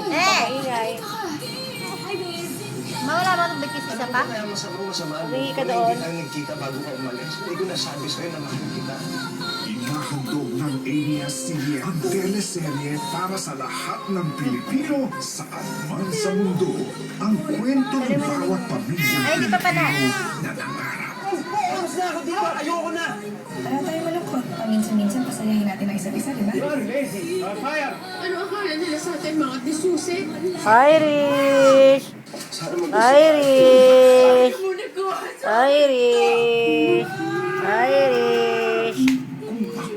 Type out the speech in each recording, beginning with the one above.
Pakaingay. Mawala ba itong bigkis isa pa? Humingi ka doon. Nagkita bago ka umalis. Hindi ko nasabi sa'yo na mahal kita. Inahandog ng ABS-CBN ang teleserye para sa lahat ng Pilipino saan man sa mundo. Ang kwento ng bawat pamilyang Ay, di pa pala. Pilipino na nangarap. Oras na ako dito! Ayoko na! Para tayo malungkot. Paminsan-minsan pasayahin natin ang isa't isa, di ba? Fire! Ano akala nila sa atin mga disusi? Irish! Sana mag- Irish! Muna ko! Irish! Irish!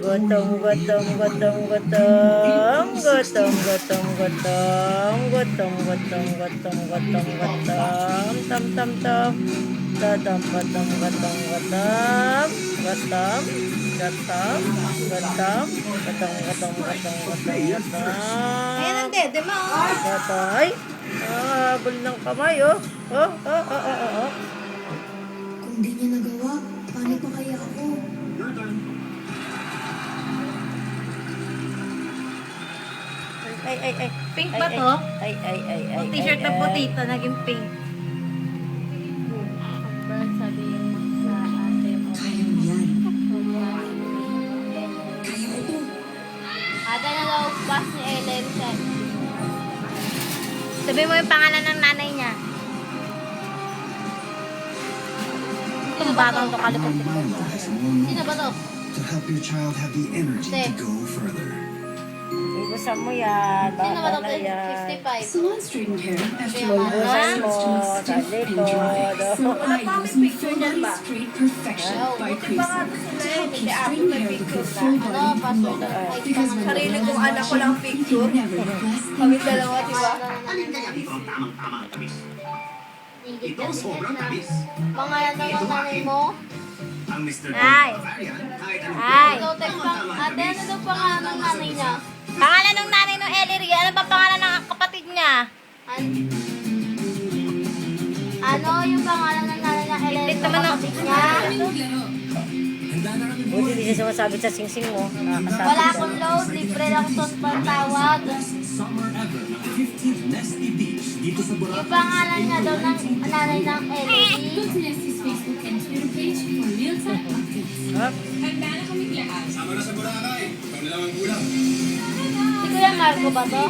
Gutom, gutom, gutom, gutom. Gutom, gutom, gutom. Gutom, gutom, gutom, gutom, gutom. Tam, tam, tam. Gatam, gatam, gatam, gatam. Gatam, gatam, gatam. Gatam, gatam, gatam, gatam, gatam. Ayan ang dede mo. Patay. Habol ng kamay, oh. Oh, oh, oh, oh, oh. Kung di niya nagawa, paano pa kaya ako? Ay, ay, ay. Pink Ay, ba ay, to? Ay, ay, ay, ay. Ang t-shirt na puti ito, naging pink. Sabihin mo sa ate mo. Kaya mo yan. Kaya mo to. Ate na daw bus ni Ellen. Sabi mo yung pangalan ng nanay niya. Itong batang to kalipot. Sino ba to? To help your child have the energy to go further. Ibusan mo yan. Sino ba Bata to? na yan. 65. Salon straightened hair after Bulbusan mo. Sa stiff and likod. dry. So I use my full body straight perfection by Creason to help you straighten hair with the full body glow. Because when Sarili the kong love anak is ko lang watching, picture. you never look less Kami than dalawa, di ba? Alin kaya dito ang tamang-tamang tamis? Ito sobrang tamis. Pangalan daw ng nanay mo? Ang Mr. Ay. Bavarian, kahit anong Ay. ito, tamang-tamang Ate, tamis. ano daw pangalan ng nanay niya? Pangalan ng nanay ng Ellery. Ano ba pangalan ng kapatid niya? Ano yung pangalan ng nanay ng Ellery ng kapatid niya? Buti di siya sumasabi sa singsing mo. Nakakasabi Wala siya. akong load. Libre lang son pantawag. Yung pangalan nga daw ng nanay ng Ellery. Ha? Sama na sa Boracay. Ikaw na lang ang gulang. Si Kuya Marco ba to?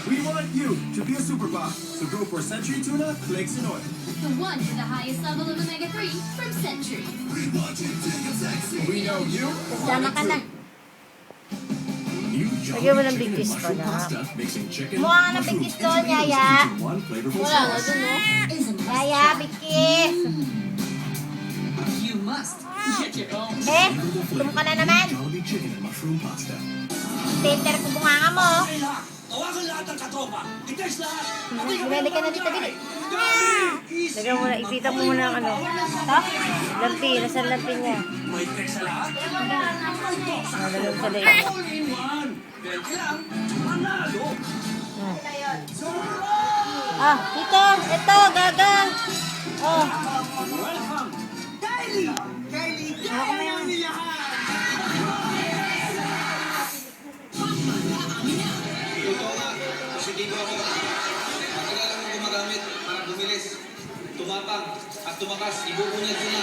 We want you to be a super boss. So go for Century Tuna, Flakes and Oil. The one with the highest level of omega-3 from Century. We know you. Sama ka na. Lagyan mo ng big kiss ko na. Mukha nga ng bigkis ko, Yaya. Wala na dun, no? Yaya, bigkis. You must get your own. Eh, tum ka na naman. Jollibee chicken and mushroom pasta. Tender ko bunganga mo. Tawagan lahat ng katropa. I-text lahat. Binali ka na dito, Bili. Lagyan mo na, ipita mo muna ang ano. Ito? Lampi, nasa lampi niya. May text sa lahat. Nalagyan sa leeg. All in one. Pwede lang. Manalo. Ah, ito, gagang. Oh, Welcome. Kylie. Kylie. ako na yan. Kasi dito ako, matagal akong gumagamit para bumilis, tumapang at tumakas, ibubunyag ko na.